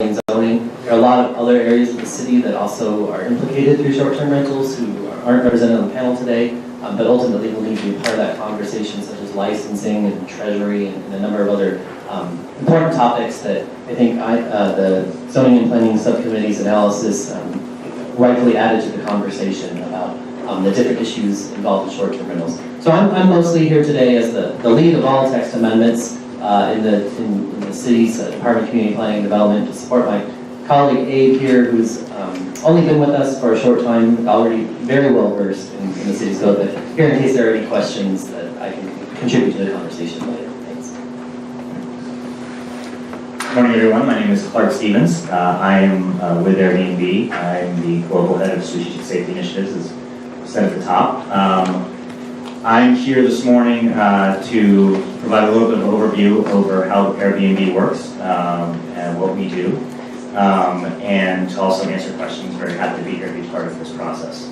zoning. There are a lot of other areas of the city that also are implicated through short-term rentals who aren't represented on the panel today, but ultimately will need to be part of that conversation, such as licensing and treasury and a number of other important topics that I think the Zoning and Planning Subcommittee's analysis rightfully added to the conversation about the different issues involved in short-term rentals. So I'm mostly here today as the lead of all text amendments in the city's Department of Community Planning and Development to support my colleague Abe here, who's only been with us for a short time, already very well versed in the city's code, but here in case there are any questions that I can contribute to the conversation later. Thanks. Good morning, everyone. My name is Clark Stevens. I am with Airbnb. I'm the Global Head of Strategic Safety Initiatives, as said at the top. I'm here this morning to provide a little bit of an overview over how Airbnb works and what we do, and to also answer questions. Very happy to be here to be part of this process.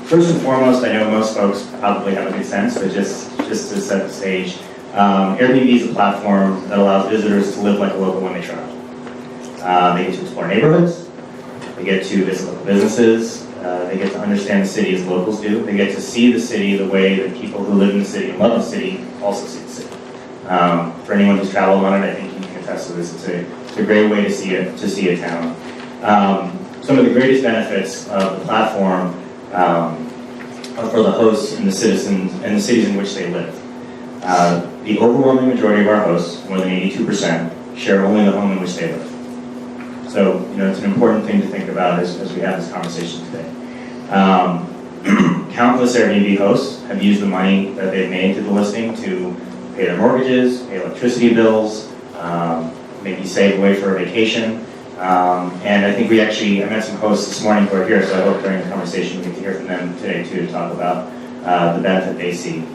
First and foremost, I know most folks probably have a good sense, but just to set the stage, Airbnb is a platform that allows visitors to live like a local when they travel. They get to explore neighborhoods, they get to visit local businesses, they get to understand the city as locals do. They get to see the city the way that people who live in the city and love the city also see the city. For anyone who's traveled on it, I think you can attest to this. It's a great way to see a town. Some of the greatest benefits of the platform are for the hosts and the citizens and the cities in which they live. The overwhelming majority of our hosts, more than 82%, share only the home in which they live. So, it's an important thing to think about as we have this conversation today. Countless Airbnb hosts have used the money that they've made through the listing to pay their mortgages, pay electricity bills, maybe save away for a vacation. And I think I met some hosts this morning who are here, so I hope during the conversation we get to hear from them today too, to talk about the benefit they see.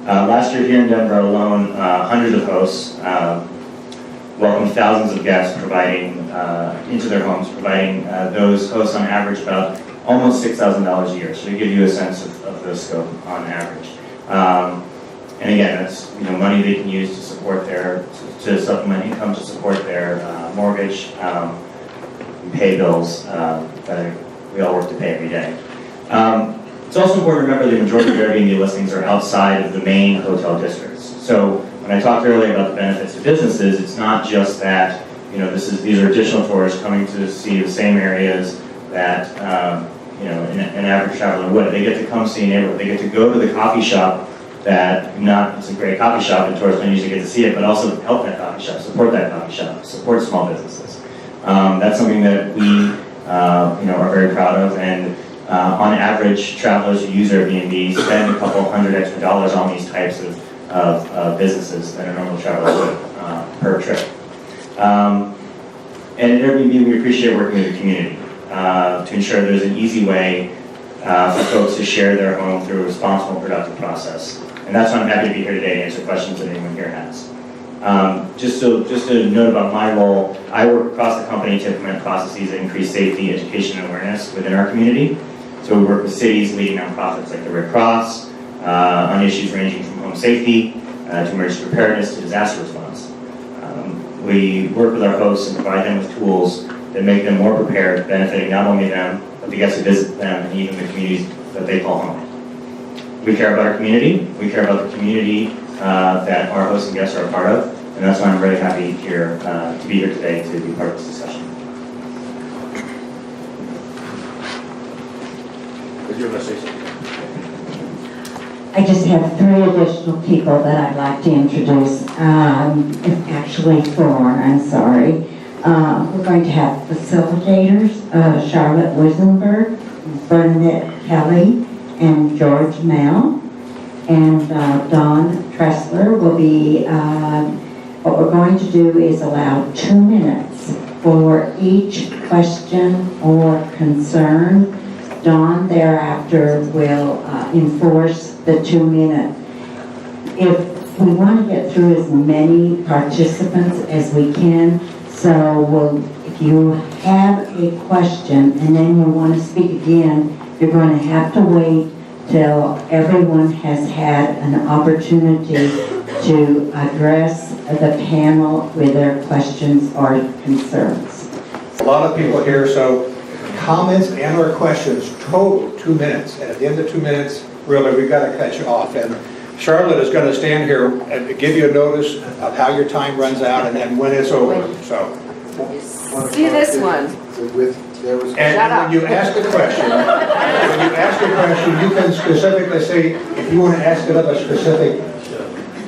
Last year here in Denver alone, hundreds of hosts welcomed thousands of guests into their homes, providing those hosts on average about almost $6,000 a year. So to give you a sense of the scope on average. And again, that's money they can use to support to supplement income, to support their mortgage, and pay bills that we all work to pay every day. It's also important to remember the majority of Airbnb listings are outside of the main hotel districts. So when I talked earlier about the benefits to businesses, it's not just that these are additional tourists coming to see the same areas that an average traveler would. They get to come see a neighborhood. They get to go to the coffee shop it's a great coffee shop and tourists don't usually get to see it, but also help that coffee shop, support that coffee shop, support small businesses. That's something that we are very proud of, and on average, travelers who use Airbnb spend a couple $100 extra on these types of businesses than a normal traveler would per trip. And at Airbnb, we appreciate working with the community to ensure there's an easy way for folks to share their home through a responsible, productive process. And that's why I'm happy to be here today to answer questions that anyone here has. Just a note about my role, I work across the company to implement processes that increase safety, education, and awareness within our community. So we work with cities, leading nonprofits like the Red Cross on issues ranging from home safety to emergency preparedness to disaster response. We work with our hosts and provide them with tools that make them more prepared, benefiting not only them, but the guests who visit them and even the communities that they call home. We care about our community. We care about the community that our hosts and guests are a part of, and that's why I'm really happy here to be here today to be part of this discussion. I just have 3 additional people that I'd like to introduce. Actually 4, I'm sorry. We're going to have facilitators, Charlotte Wisenberg, Bernadette Kelly, and George Mel. And Don Tressler will be, what we're going to do is allow 2 minutes for each question or concern. Don thereafter will enforce the 2 minute. If we want to get through as many participants as we can, so if you have a question and then you want to speak again, you're going to have to wait till everyone has had an opportunity to address the panel with their questions or concerns. A lot of people here, so comments and or questions, total 2 minutes. And at the end of 2 minutes, really, we've got to cut you off. And Charlotte is going to stand here and give you a notice of how your time runs out and then when it's over. So, See this one. and when you ask a question, you can specifically say, if you want to ask it of a specific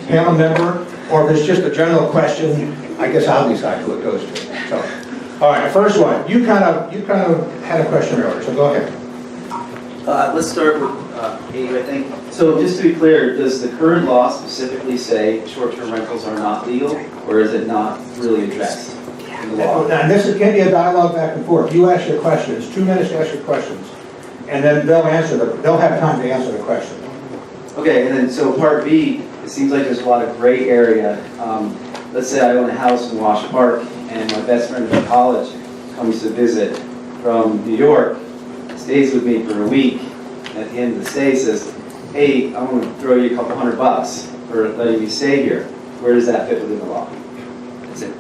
panel member, or if it's just a general question, I guess I'll decide who it goes to. So, all right, first one. You kind of had a question earlier, so go ahead. Let's start with Abe, I think. So just to be clear, does the current law specifically say short-term rentals are not legal, or is it not really addressed in the law? And this is going to be a dialogue back and forth. You ask your questions, 2 minutes to ask your questions, and then they'll have time to answer the question. Okay, and then so part B, it seems like there's a lot of gray area. Let's say I own a house in Wash Park, and my best friend from college comes to visit from New York, stays with me for a week, and at the end of the stay says, hey, I'm going to throw you a couple $100 for letting me stay here. Where does that fit within the law? That's it.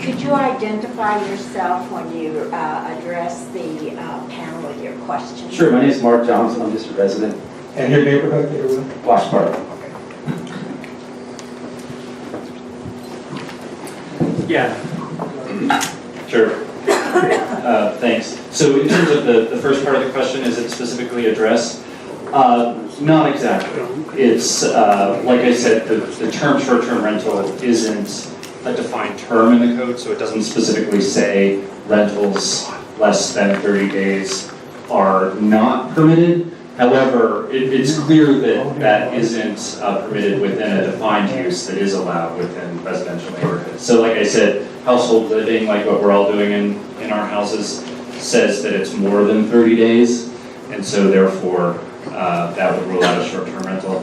Could you identify yourself when you address the panel with your questions? Sure, my name is Mark Johnson. I'm just a resident. And your neighborhood that you're in? Wash Park. Yeah. Sure. Thanks. So in terms of the first part of the question, is it specifically addressed? Not exactly. It's, like I said, the term short-term rental isn't a defined term in the code, so it doesn't specifically say rentals less than 30 days are not permitted. However, it's clear that that isn't permitted within a defined use that is allowed within residential neighborhoods. So like I said, household living, like what we're all doing in our houses, says that it's more than 30 days, and so therefore that would rule out a short-term rental.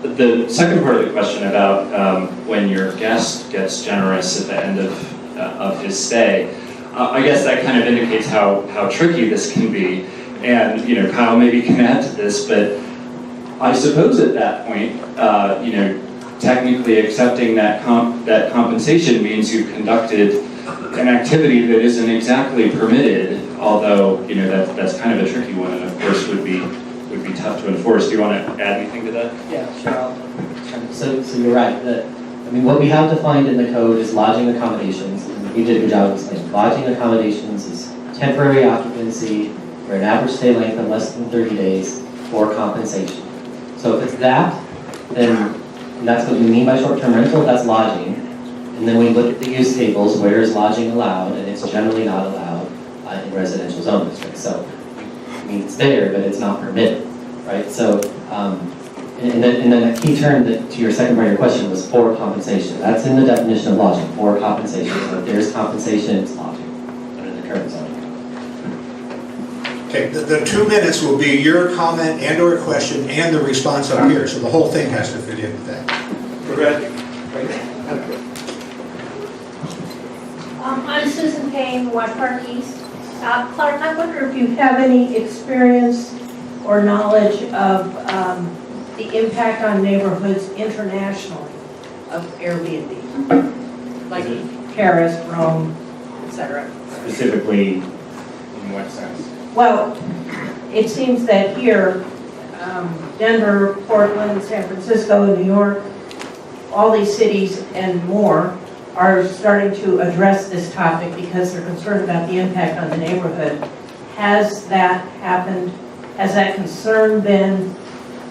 The second part of the question about when your guest gets generous at the end of his stay, I guess that kind of indicates how tricky this can be. And, Kyle maybe can add to this, but I suppose at that point, technically accepting that compensation means you conducted an activity that isn't exactly permitted, although, that's kind of a tricky one and of course would be tough to enforce. Do you want to add anything to that? Yeah, sure. So you're right. What we have defined in the code is lodging accommodations. And you did a good job of explaining. Lodging accommodations is temporary occupancy for an average stay length of less than 30 days for compensation. So if it's that, then that's what we mean by short-term rental, that's lodging. And then we look at the use tables, where is lodging allowed, and it's generally not allowed in residential zone districts. So, it's there, but it's not permitted, right? So, and then a key term to your second part of your question was for compensation. That's in the definition of lodging, for compensation. So if there's compensation, it's lodging under the current zone. Okay, the 2 minutes will be your comment and or question and the response up here, so the whole thing has to fit in with that. Go ahead. I'm Susan Payne, Wash Park East. Clark, I wonder if you have any experience or knowledge of the impact on neighborhoods internationally of Airbnb, like Paris, Rome, etc. Specifically, in what sense? Well, it seems that here, Denver, Portland, San Francisco, New York, all these cities and more are starting to address this topic because they're concerned about the impact on the neighborhood. Has that happened? Has that concern been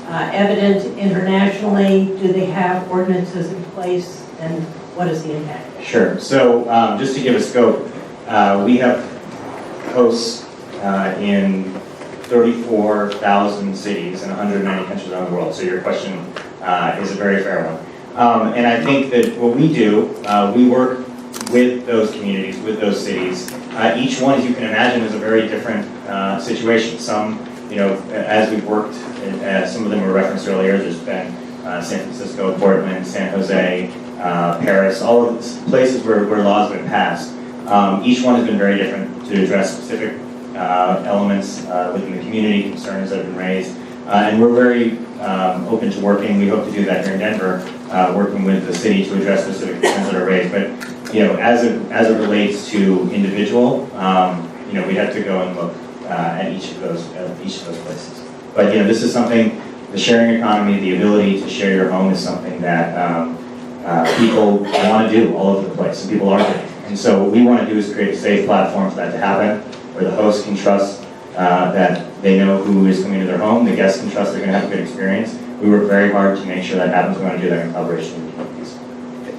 evident internationally? Do they have ordinances in place? And what is the impact? Sure. So just to give a scope, we have hosts in 34,000 cities and 190 countries around the world. So your question is a very fair one. And I think that what we do, we work with those communities, with those cities. Each one, as you can imagine, is a very different situation. Some, as we've worked, some of them were referenced earlier, there's been San Francisco, Portland, San Jose, Paris, all of the places where laws have been passed. Each one has been very different to address specific elements within the community, concerns that have been raised. And we're very open to working. We hope to do that here in Denver, working with the city to address specific concerns that are raised. But as it relates to individual, we have to go and look at each of those places. But this is something. The sharing economy, the ability to share your home, is something that people want to do all over the place, and people are doing. And so what we want to do is create a safe platform for that to happen, where the host can trust that they know who is coming to their home, the guests can trust they're going to have a good experience. We work very hard to make sure that happens. We want to do that in collaboration with the communities.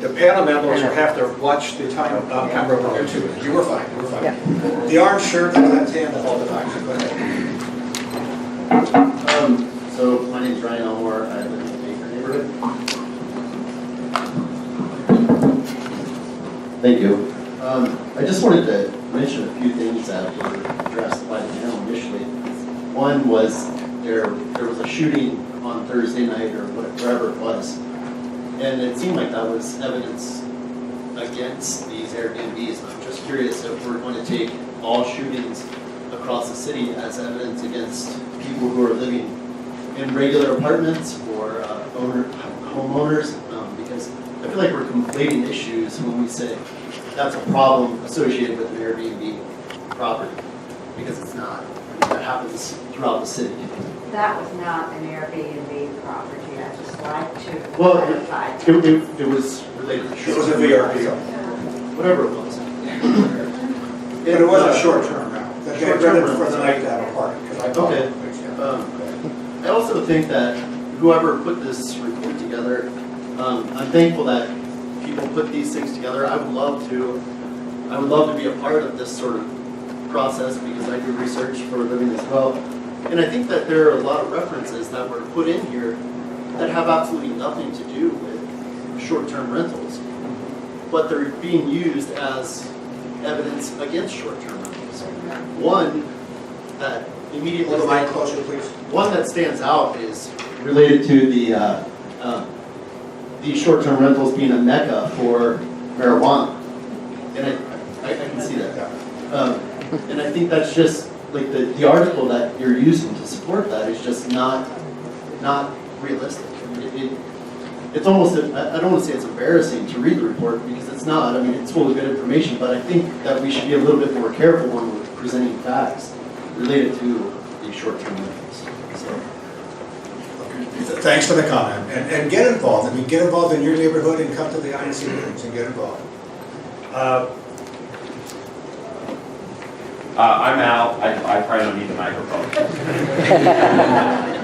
The panel members will have to watch the time camera over there too. You were fine, you were fine. The orange shirt and that tan the whole time. Go ahead. So my name is Ryan Elmore. I live in the Baker neighborhood. Thank you. I just wanted to mention a few things that were addressed by the panel initially. One was there was a shooting on Thursday night or whatever it was, and it seemed like that was evidence against these Airbnbs. I'm just curious if we're going to take all shootings across the city as evidence against people who are living in regular apartments or homeowners, because I feel like we're conflating issues when we say that's a problem associated with an Airbnb property, because it's not. I mean, that happens throughout the city. That was not an Airbnb property, I just like to clarify. It was related to It was a VRP. whatever it was. But it was a short term now. They rented for the night to have a party. Okay. I also think that whoever put this report together, I'm thankful that people put these things together. I would love to be a part of this sort of process, because I do research for a living as well. And I think that there are a lot of references that were put in here that have absolutely nothing to do with short-term rentals, but they're being used as evidence against short-term rentals. One that immediately Hold the mic closer, please. One that stands out is related to the short-term rentals being a mecca for marijuana, and I can see that. And I think that's just like the article that you're using to support that is just not realistic. It's almost, I don't want to say it's embarrassing to read the report, because it's not. I mean, it's full of good information, but I think that we should be a little bit more careful when we're presenting facts related to the short-term rentals. So. Thanks for the comment. And get involved. I mean, get involved in your neighborhood and come to the INC meetings and get involved. I'm Al. I probably don't need the microphone.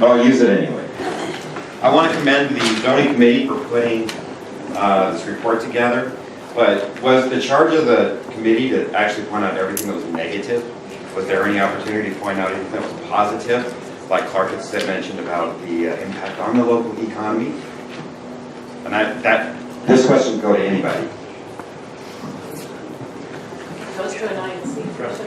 But I'll use it anyway. I want to commend the zoning committee for putting this report together. But was the charge of the committee to actually point out everything that was negative? Was there any opportunity to point out anything that was positive? Like Clark had mentioned about the impact on the local economy? And this question can go to anybody. Goes to an INC person.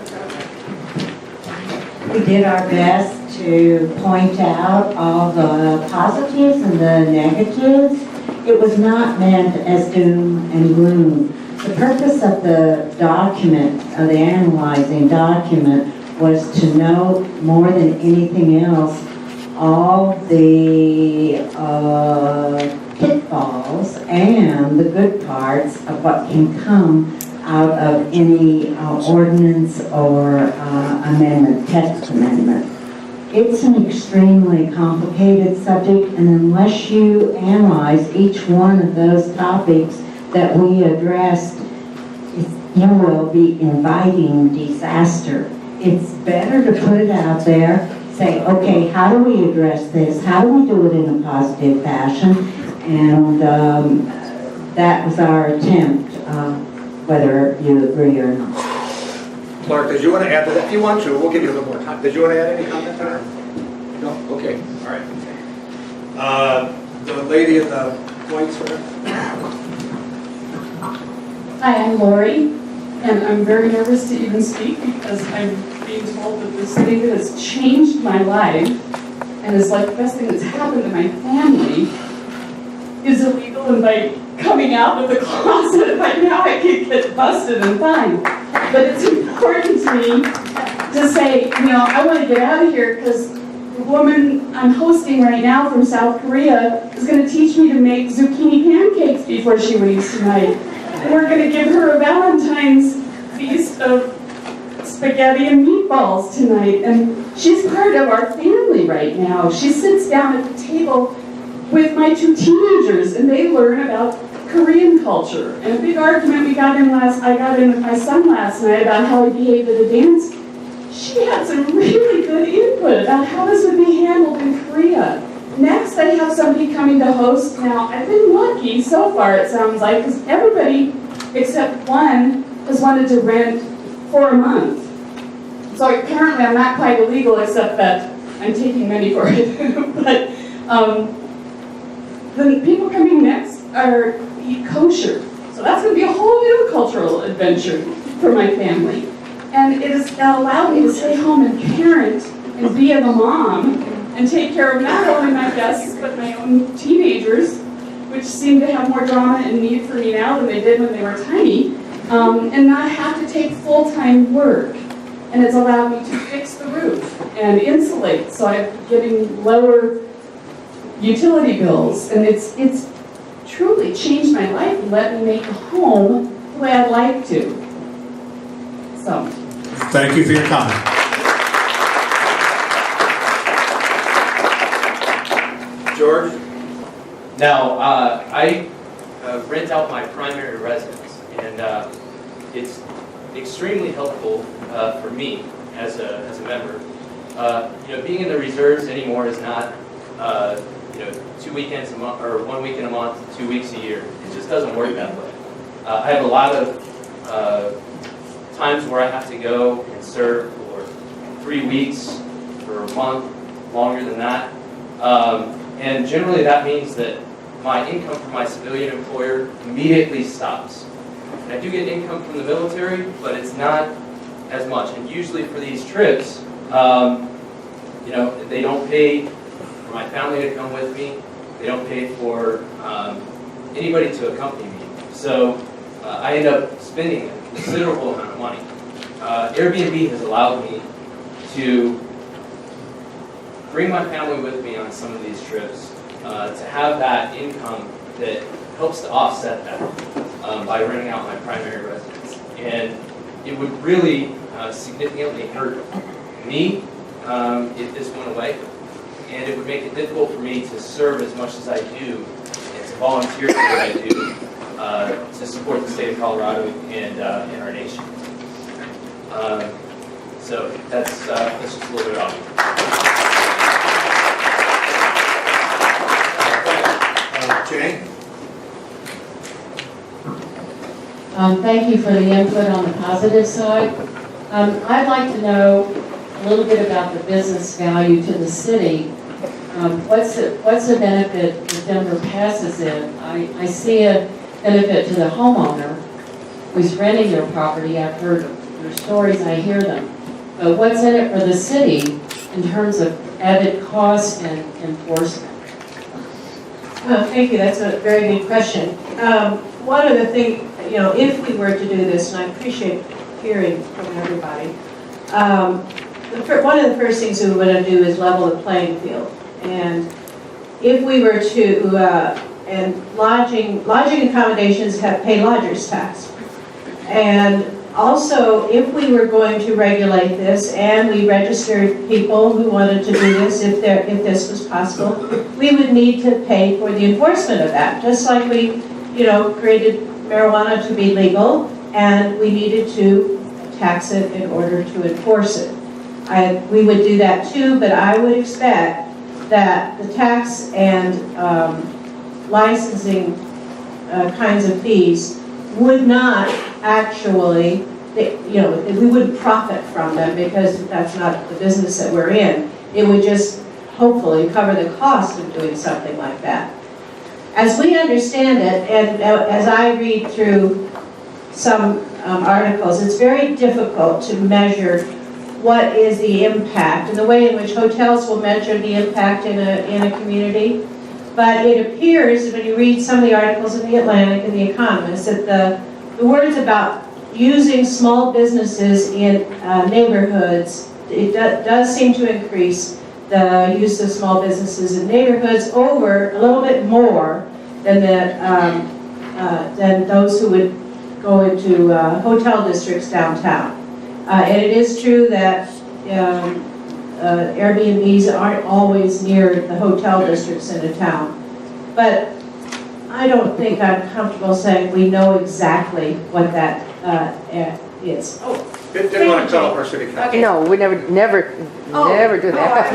We did our best to point out all the positives and the negatives. It was not meant as doom and gloom. The purpose of the document, of the analyzing document, was to know more than anything else all the pitfalls and the good parts of what can come out of any ordinance or amendment, text amendment. It's an extremely complicated subject, and unless you analyze each one of those topics that we addressed, you will be inviting disaster. It's better to put it out there, say, okay, how do we address this? How do we do it in a positive fashion? And that was our attempt, whether you agree or not. Clark, did you want to add to that? If you want to, we'll give you a little more time. Did you want to add any comment to that? No? Okay, all right. The lady in the white sweater. Hi, I'm Lori, and I'm very nervous to even speak because I'm being told that this thing that has changed my life and is like the best thing that's happened to my family is illegal, and by coming out of the closet right now I could get busted and fined. But it's important to me to say, I want to get out of here because the woman I'm hosting right now from South Korea is going to teach me to make zucchini pancakes before she leaves tonight. And we're going to give her a Valentine's feast of spaghetti and meatballs tonight. And she's part of our family right now. She sits down at the table with my 2 teenagers, and they learn about Korean culture. And a big argument I got in with my son last night about how he behaved at a dance. She had some really good input about how this would be handled in Korea. Next, I have somebody coming to host. Now, I've been lucky so far, it sounds like, because everybody except one has wanted to rent for a month. So apparently I'm not quite illegal, except that I'm taking money for it. But the people coming next eat kosher. So that's going to be a whole new cultural adventure for my family. And it has allowed me to stay home and parent and be a mom and take care of not only my guests, but my own teenagers, which seem to have more drama and need for me now than they did when they were tiny, and not have to take full-time work. And it's allowed me to fix the roof and insulate, so I'm getting lower utility bills. And it's truly changed my life and let me make a home the way I'd like to. So. Thank you for your comment. George? Now, I rent out my primary residence, and it's extremely helpful for me as a member. Being in the reserves anymore is not 2 weekends a month or 1 weekend a month, 2 weeks a year. It just doesn't work that way. I have a lot of times where I have to go and serve for 3 weeks, for a month, longer than that. And generally that means that my income from my civilian employer immediately stops. And I do get income from the military, but it's not as much. And usually for these trips, they don't pay for my family to come with me. They don't pay for anybody to accompany me. So I end up spending a considerable amount of money. Airbnb has allowed me to bring my family with me on some of these trips, to have that income that helps to offset that by renting out my primary residence. And it would really significantly hurt me if this went away. And it would make it difficult for me to serve as much as I do and to volunteer for what I do to support the state of Colorado and our nation. So that's just a little bit off. Jane? Thank you for the input on the positive side. I'd like to know a little bit about the business value to the city. What's the benefit if Denver passes it? I see a benefit to the homeowner who's renting their property. I've heard your stories, I hear them. But what's in it for the city in terms of added cost and enforcement? Thank you, that's a very good question. One of the things, if we were to do this, and I appreciate hearing from everybody, one of the first things we want to do is level the playing field. And if we were to, and lodging accommodations pay lodger's tax. And also, if we were going to regulate this and we registered people who wanted to do this, if this was possible, we would need to pay for the enforcement of that. Just like we, created marijuana to be legal, and we needed to tax it in order to enforce it. We would do that too, but I would expect that the tax and licensing kinds of fees would not actually, we wouldn't profit from them because that's not the business that we're in. It would just hopefully cover the cost of doing something like that. As we understand it, and as I read through some articles, it's very difficult to measure what is the impact and the way in which hotels will measure the impact in a community. But it appears, when you read some of the articles in The Atlantic and The Economist, that the words about using small businesses in neighborhoods, it does seem to increase the use of small businesses in neighborhoods over a little bit more than than those who would go into hotel districts downtown. And it is true that Airbnbs aren't always near the hotel districts in a town. But I don't think I'm comfortable saying we know exactly what that is. Oh, Didn't want to tell our city council. Okay. No, we never do that.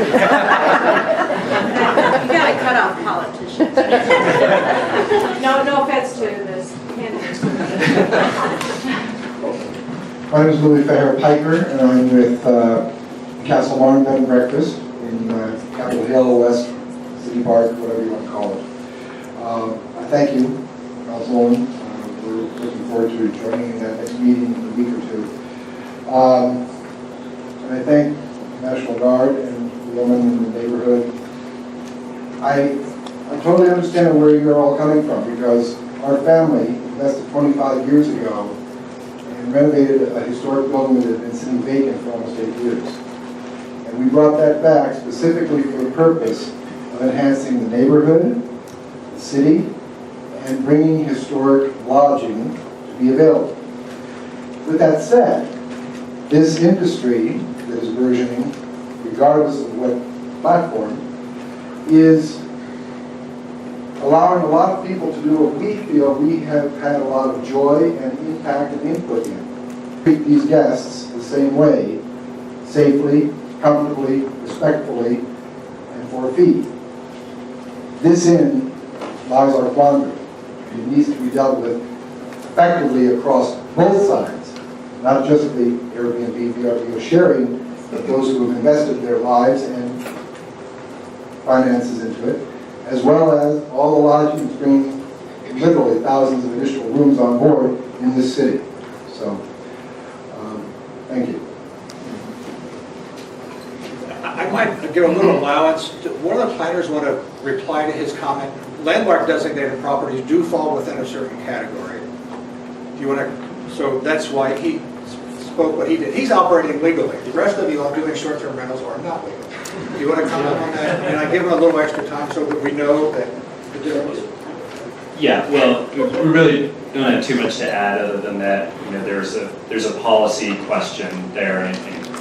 You gotta cut off politicians. No offense to this candidates. My name is Louis Fair Piper, and I'm with Castle Barn Bed and Breakfast in Capitol Hill, West City Park, whatever you want to call it. I thank you, Councilwoman. We're looking forward to joining in that next meeting in a week or two. And I thank National Guard and the woman in the neighborhood. I totally understand where you're all coming from, because our family invested 25 years ago and renovated a historic building that had been sitting vacant for almost 8 years. And we brought that back specifically for the purpose of enhancing the neighborhood, the city, and bringing historic lodging to be available. With that said, this industry that is burgeoning, regardless of what platform, is allowing a lot of people to do what we feel we have had a lot of joy and impact and input in. Treat these guests the same way, safely, comfortably, respectfully, and for a fee. This inn lies our quandary. It needs to be dealt with effectively across both sides, not just the Airbnb, VRBO sharing, but those who have invested their lives and finances into it, as well as all the lodging that's bringing literally thousands of additional rooms on board in this city. So, thank you. I might give a little allowance. One of the planners want to reply to his comment. Landmark designated properties do fall within a certain category. Do you want to? So that's why he spoke what he did. He's operating legally. The rest of you are doing short-term rentals are not legal. Do you want to comment on that? And I give him a little extra time so that we know that the difference. Yeah, well, we really don't have too much to add other than that, there's a policy question there, and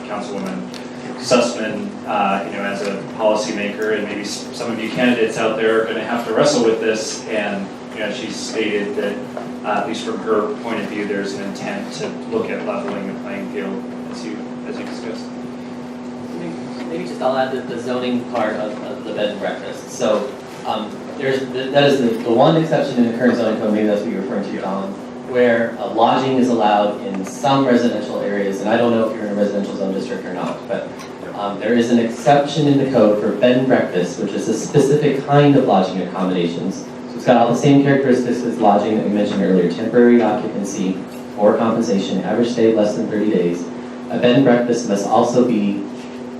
Councilwoman Sussman, as a policymaker, and maybe some of you candidates out there are going to have to wrestle with this, and she stated that, at least from her point of view, there's an intent to look at leveling the playing field, as you discussed. Maybe just I'll add the zoning part of the bed and breakfast. So that is the one exception in the current zoning code, maybe that's what you're referring to, Don, where lodging is allowed in some residential areas, and I don't know if you're in a residential zone district or not, but there is an exception in the code for bed and breakfast, which is a specific kind of lodging accommodations. So it's got all the same characteristics as lodging that we mentioned earlier: temporary occupancy or compensation, average stay less than 30 days. A bed and breakfast must also be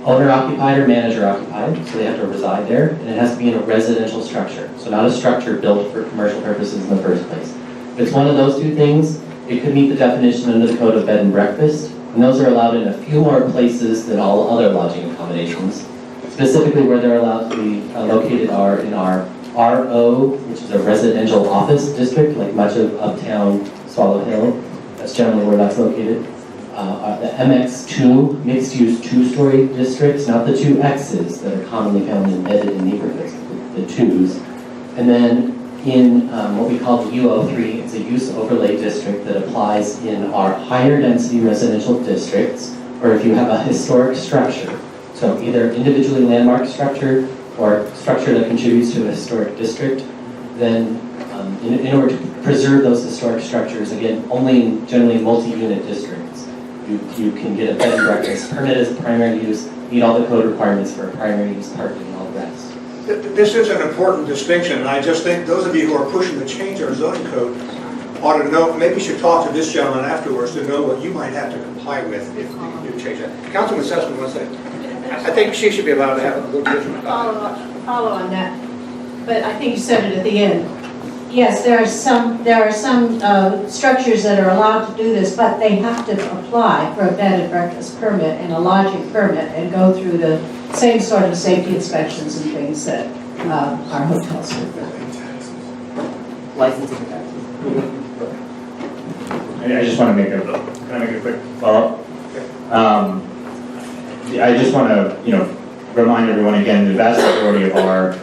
owner-occupied or manager-occupied, so they have to reside there, and it has to be in a residential structure, so not a structure built for commercial purposes in the first place. If it's one of those two things, it could meet the definition under the code of bed and breakfast, and those are allowed in a few more places than all other lodging accommodations. Specifically, where they're allowed to be located are in our RO, which is a residential office district, like much of uptown Swallow Hill. That's generally where that's located. The MX2, mixed-use two-story districts, not the two X's that are commonly found embedded in neighborhoods, the twos. And then in what we call the UO3, it's a use overlay district that applies in our higher density residential districts, or if you have a historic structure. So either individually landmark structure or structure that contributes to a historic district, then in order to preserve those historic structures, again, only in generally multi-unit districts, you can get a bed and breakfast permit as a primary use, meet all the code requirements for a primary use parking and all the rest. This is an important distinction, and I just think those of you who are pushing to change our zoning code ought to know, maybe you should talk to this gentleman afterwards to know what you might have to comply with if you do change that. Councilman Sussman wants that. I think she should be allowed to have a little different. Follow on that, but I think you said it at the end. Yes, there are some structures that are allowed to do this, but they have to apply for a bed and breakfast permit and a lodging permit and go through the same sort of safety inspections and things that our hotels do. Licensing and taxes. I just want to can I make a quick follow-up? I just want to, remind everyone again, the vast majority of our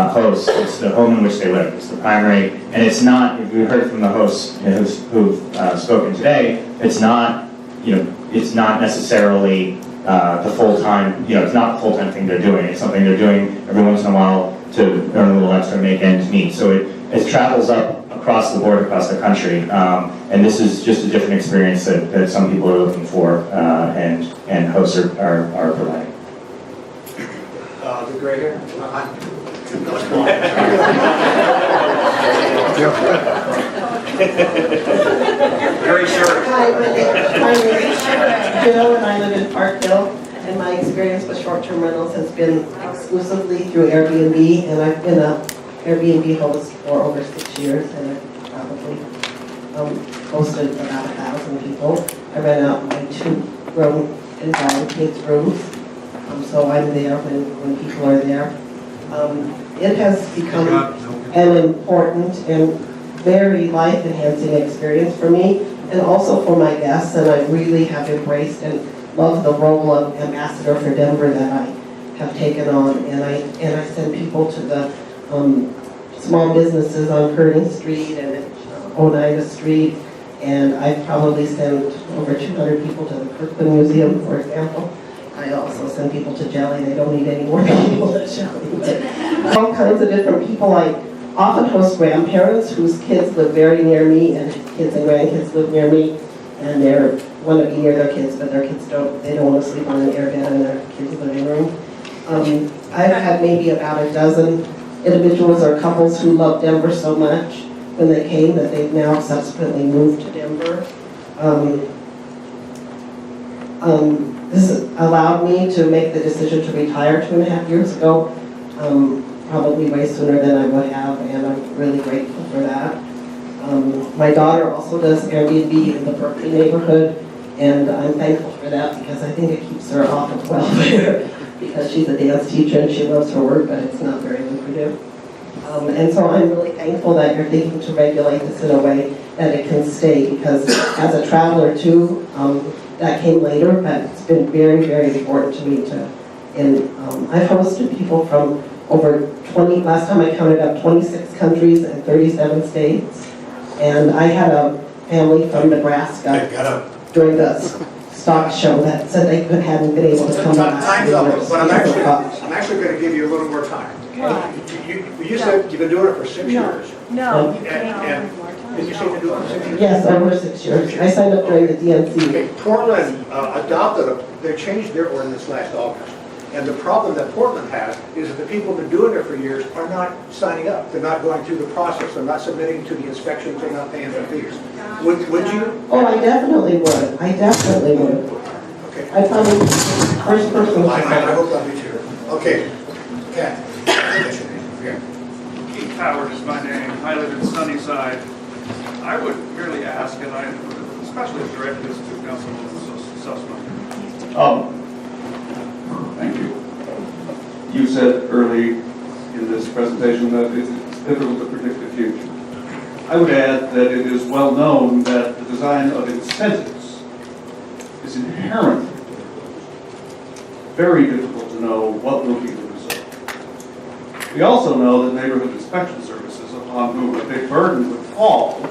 hosts, it's the home in which they live. It's the primary, and it's not, if we heard from the hosts who've spoken today, it's not, it's not necessarily the full-time, it's not the full-time thing they're doing. It's something they're doing every once in a while to earn a little extra, make ends meet. So it travels up across the board, across the country, and this is just a different experience that some people are looking for, and hosts are providing. The gray hair? Very short. Hi, my name is Jill, and I live in Park Hill, and my experience with short-term rentals has been exclusively through Airbnb, and I've been a Airbnb host for over 6 years, and I've probably hosted about 1,000 people. I rent out my 2-room and kids' rooms, so I'm there when people are there. It has become an important and very life-enhancing experience for me, and also for my guests, and I really have embraced and loved the role of ambassador for Denver that I have taken on, and I send people to the small businesses on Kearney Street and Oneida Street, and I've probably sent over 200 people to the Kirkland Museum, for example. I also send people to Jelly. They don't need any more people at Jelly. But all kinds of different people. I often host grandparents whose kids live very near me, and kids and grandkids live near me, and they want to be near their kids, but their kids don't want to sleep on an airbed in their kids' living room. I've had maybe about a dozen individuals or couples who love Denver so much when they came that they've now subsequently moved to Denver. This allowed me to make the decision to retire 2.5 years ago, probably way sooner than I would have, and I'm really grateful for that. My daughter also does Airbnb in the Berkeley neighborhood, and I'm thankful for that because I think it keeps her off of welfare because she's a dance teacher and she loves her work, but it's not very lucrative. And so I'm really thankful that you're thinking to regulate this in a way that it can stay, because as a traveler too, that came later, but it's been very, very important to me I've hosted people from over 20, last time I counted up, 26 countries and 37 states. And I had a family from Nebraska during the stock show that said they hadn't been able to come back. Time's up, but I'm actually going to give you a little more time. You said you've been doing it for 6 years. No, you And did you say you've been doing it for 6 years? Yes, over 6 years. I signed up during the DNC. Okay, Portland they changed their ordinance last August. And the problem that Portland has is that the people who've been doing it for years are not signing up. They're not going through the process. They're not submitting to the inspections. They're not paying their fees. Would you? Oh, I definitely would. I definitely would. Okay. I probably first person. I hope I'll be here. Okay. Kat. Keith Howard is my name. I live in Sunnyside. I would merely ask, and I especially direct this to Councilman Sussman. Thank you. You said early in this presentation that it's difficult to predict the future. I would add that it is well known that the design of incentives is inherently very difficult to know what will be the result. We also know that neighborhood inspection services, upon whom a big burden would fall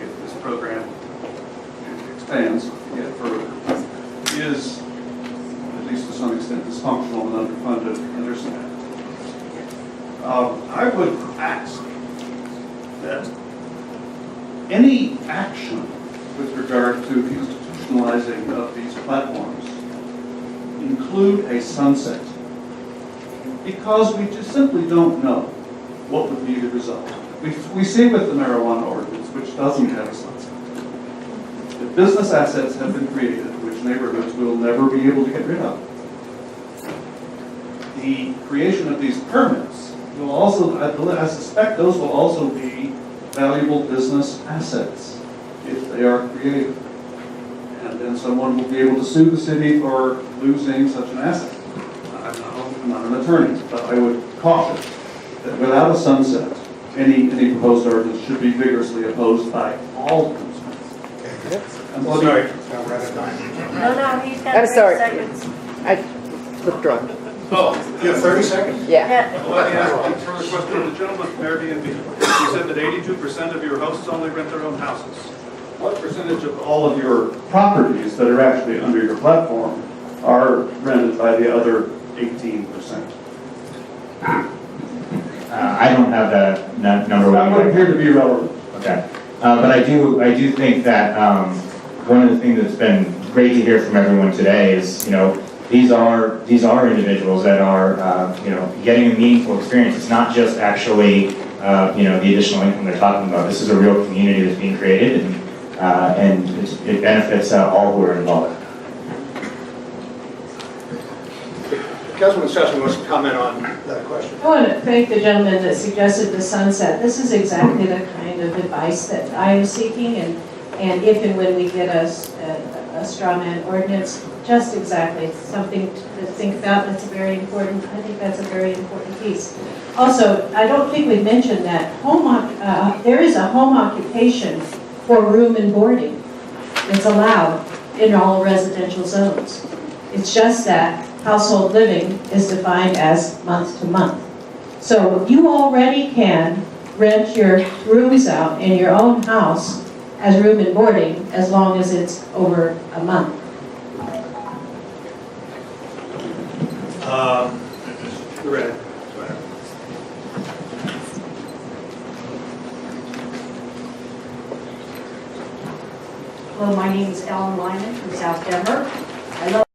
if this program expands yet further, is, at least to some extent, dysfunctional and underfunded and understaffed. I would ask that any action with regard to the institutionalizing of these platforms include a sunset, because we just simply don't know what would be the result. We see with the marijuana ordinance, which doesn't have a sunset, that business assets have been created which neighborhoods will never be able to get rid of. The creation of these permits will also, I suspect those will also be valuable business assets if they are created. And then someone will be able to sue the city for losing such an asset. I'm not I'm not an attorney, but I would caution that without a sunset, any proposed ordinance should be vigorously opposed by all councilmen. I'm sorry, now we're out of time. No, he's got I'm 30 sorry. seconds. I withdrawn. Oh, you have 30 seconds? Yeah. Well, let me ask one further question of the gentleman from Airbnb. You said that 82% of your hosts only rent their own houses. What percentage of all of your properties that are actually under your platform are rented by the other 18%? I don't have that number. with That me would right appear to be relevant. Okay, but I do think that one of the things that's been great to hear from everyone today is, these are individuals that are, getting a meaningful experience. It's not just actually, the additional income they're talking about. This is a real community that's being created, and it benefits all who are involved. Councilman Sessom wants to comment on that question. I want to thank the gentleman that suggested the sunset. This is exactly the kind of advice that I am seeking, and if and when we get a straw man ordinance, just exactly something to think about. That's very important. I think that's a very important piece. Also, I don't think we mentioned that there is a home occupation for room and boarding. It's allowed in all residential zones. It's just that household living is defined as month to month. So you already can rent your rooms out in your own house as room and boarding as long as it's over a month. Loretta. Hello, my name is Ellen Lyman from South Denver. I love